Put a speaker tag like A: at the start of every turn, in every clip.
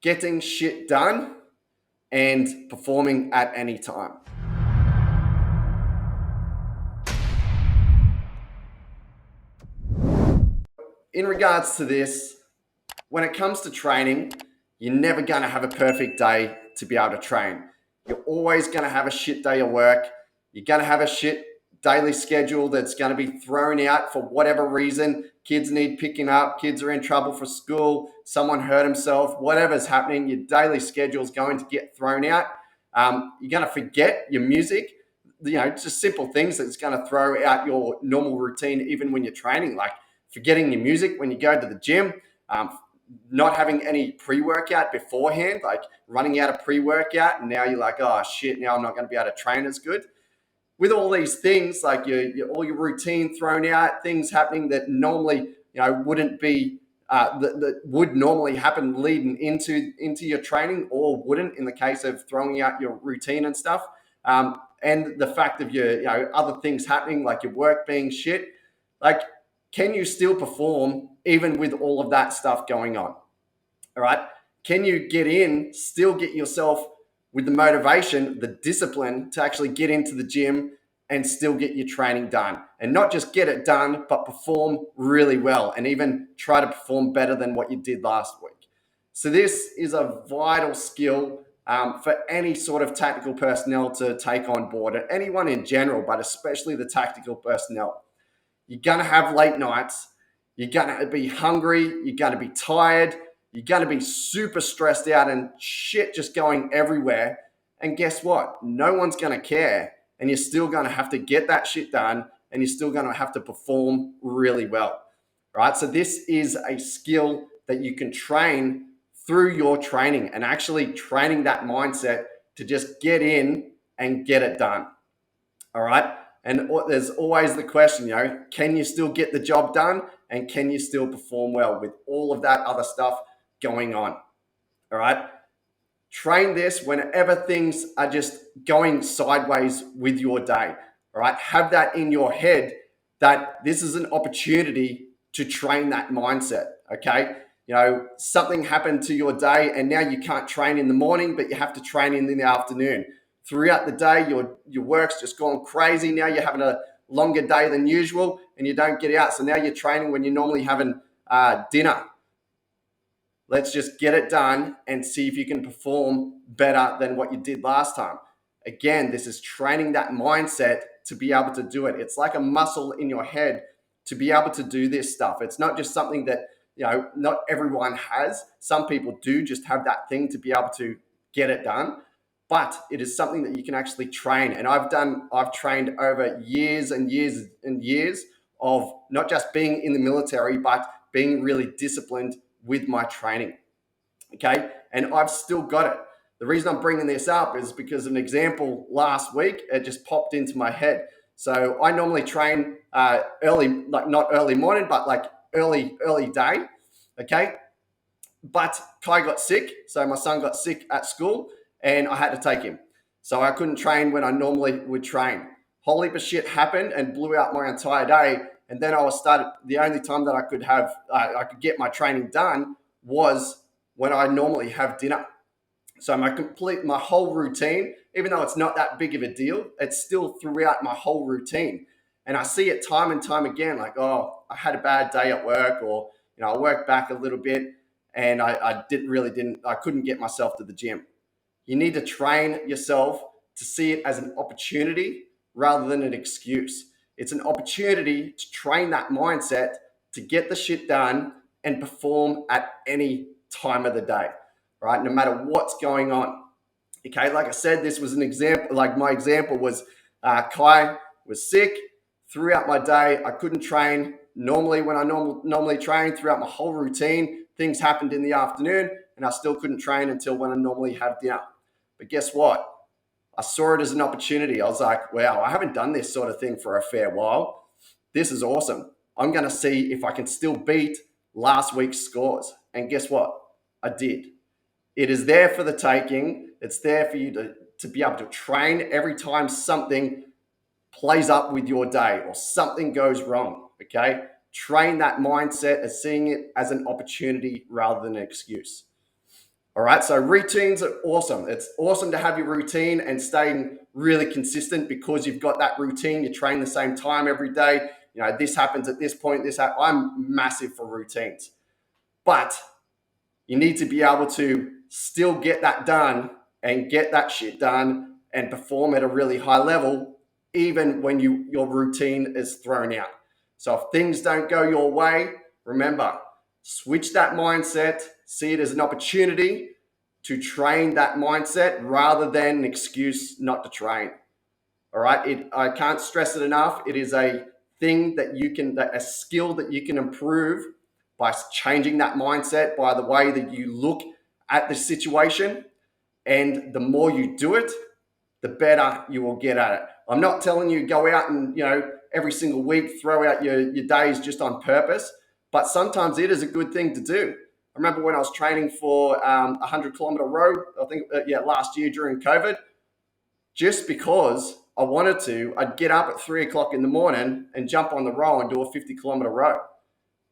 A: getting shit done and performing at any time. In regards to this, when it comes to training, you're never going to have a perfect day to be able to train. You're always going to have a shit day of work. You're going to have a shit daily schedule that's going to be thrown out for whatever reason. Kids need picking up, kids are in trouble for school, someone hurt himself, whatever's happening, your daily schedule is going to get thrown out. You're going to forget your music, just simple things that's going to throw out your normal routine, even when you're training, like forgetting your music when you go to the gym, not having any pre-workout beforehand, like running out of pre-workout, and now you're like, oh shit, now I'm not going to be able to train as good. With all these things, like all your routine thrown out, things happening that normally wouldn't be that would normally happen leading into your training, or wouldn't in the case of throwing out your routine and stuff. And the fact of your other things happening, like your work being shit, like, can you still perform even with all of that stuff going on? All right. Can you still get yourself with the motivation, the discipline to actually get into the gym and still get your training done? And not just get it done, but perform really well and even try to perform better than what you did last week. So this is a vital skill for any sort of tactical personnel to take on board, and anyone in general, but especially the tactical personnel. You're going to have late nights. You're going to be hungry. You're going to be tired. You're going to be super stressed out and shit just going everywhere. And guess what? No one's going to care. And you're still going to have to get that shit done, and you're still going to have to perform really well. Right? So this is a skill that you can train through your training, and actually training that mindset to just get in and get it done. All right? And there's always the question, can you still get the job done, and can you still perform well with all of that other stuff going on? All right. Train this whenever things are just going sideways with your day. All right. Have that in your head that this is an opportunity to train that mindset. Okay. Something happened to your day and now you can't train in the morning, but you have to train in the afternoon. Throughout the day, your work's just gone crazy. Now you're having a longer day than usual and you don't get out. So now you're training when you're normally having dinner. Let's just get it done and see if you can perform better than what you did last time. Again, this is training that mindset to be able to do it. It's like a muscle in your head to be able to do this stuff. It's not just something that, not everyone has. Some people do just have that thing to be able to get it done, but it is something that you can actually train. And I've trained over years and years and years of not just being in the military, but being really disciplined with my training. Okay. And I've still got it. The reason I'm bringing this up is because of an example last week, it just popped into my head. So I normally train early, like not early morning, but like early day. Okay. But Kai got sick. So my son got sick at school and I had to take him. So I couldn't train when I normally would train. Whole heap of shit happened and blew out my entire day. And then the only time that I could get my training done was when I normally have dinner. So my whole routine, even though it's not that big of a deal, it's still throughout my whole routine. And I see it time and time again, like, oh, I had a bad day at work, or, I worked back a little bit and I couldn't get myself to the gym. You need to train yourself to see it as an opportunity rather than an excuse. It's an opportunity to train that mindset to get the shit done and perform at any time of the day, right? No matter what's going on. Okay, like I said, this was an example, like my example was Kai was sick. Throughout my day, I couldn't train. Normally, when I normally train throughout my whole routine, things happened in the afternoon and I still couldn't train until when I normally have dinner. But guess what? I saw it as an opportunity. I was like, wow, I haven't done this sort of thing for a fair while. This is awesome. I'm going to see if I can still beat last week's scores. And guess what? I did. It is there for the taking. It's there for you to be able to train every time something plays up with your day or something goes wrong, okay? Train that mindset as seeing it as an opportunity rather than an excuse. All right, so routines are awesome. It's awesome to have your routine and staying really consistent because you've got that routine. You train the same time every day. You know, this happens at this point. I'm massive for routines, but you need to be able to still get that done and get that shit done and perform at a really high level, even when your routine is thrown out. So if things don't go your way, remember, switch that mindset, see it as an opportunity to train that mindset rather than an excuse not to train. All right. I can't stress it enough. It is a thing that a skill that you can improve by changing that mindset, by the way that you look at the situation. And the more you do it, the better you will get at it. I'm not telling you go out and, every single week throw out your days just on purpose, but sometimes it is a good thing to do. I remember when I was training for a 100-kilometer row, I think, last year during COVID, just because I wanted to, I'd get up at 3 o'clock in the morning and jump on the row and do a 50-kilometer row.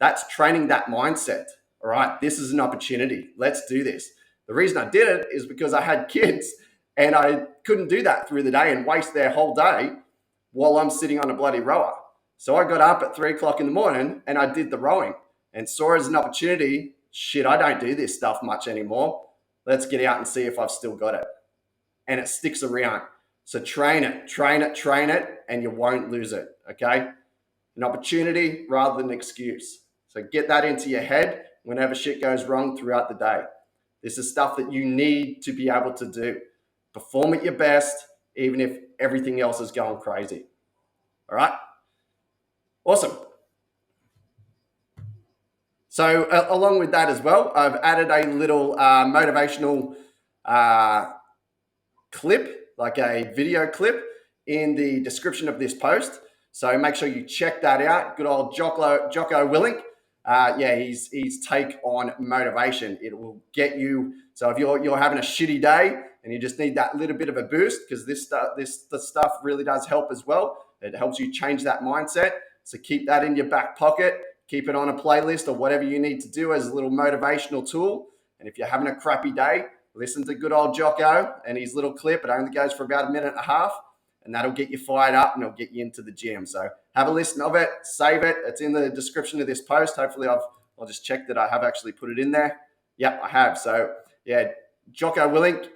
A: That's training that mindset. All right, this is an opportunity. Let's do this. The reason I did it is because I had kids and I couldn't do that through the day and waste their whole day while I'm sitting on a bloody rower. So I got up at 3 o'clock in the morning and I did the rowing and saw it as an opportunity. Shit, I don't do this stuff much anymore. Let's get out and see if I've still got it. And it sticks around. So train it, and you won't lose it, okay? An opportunity rather than an excuse. So get that into your head whenever shit goes wrong throughout the day. This is stuff that you need to be able to do. Perform at your best, even if everything else is going crazy. All right? Awesome. So along with that as well, I've added a little motivational clip, like a video clip, in the description of this post. So make sure you check that out. Good old Jocko Willink. His take on motivation. It will get you. So if you're having a shitty day and you just need that little bit of a boost, because this stuff really does help as well. It helps you change that mindset. So keep that in your back pocket. Keep it on a playlist or whatever you need to do as a little motivational tool. And if you're having a crappy day, listen to good old Jocko and his little clip. It only goes for about a minute and a half, and that'll get you fired up and it'll get you into the gym. So have a listen of it, save it. It's in the description of this post. Hopefully I'll just check that I have actually put it in there. Yep, I have. So yeah, Jocko Willink,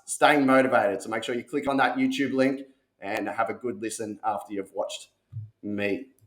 A: staying motivated. So make sure you click on that YouTube link and have a good listen after you've watched me.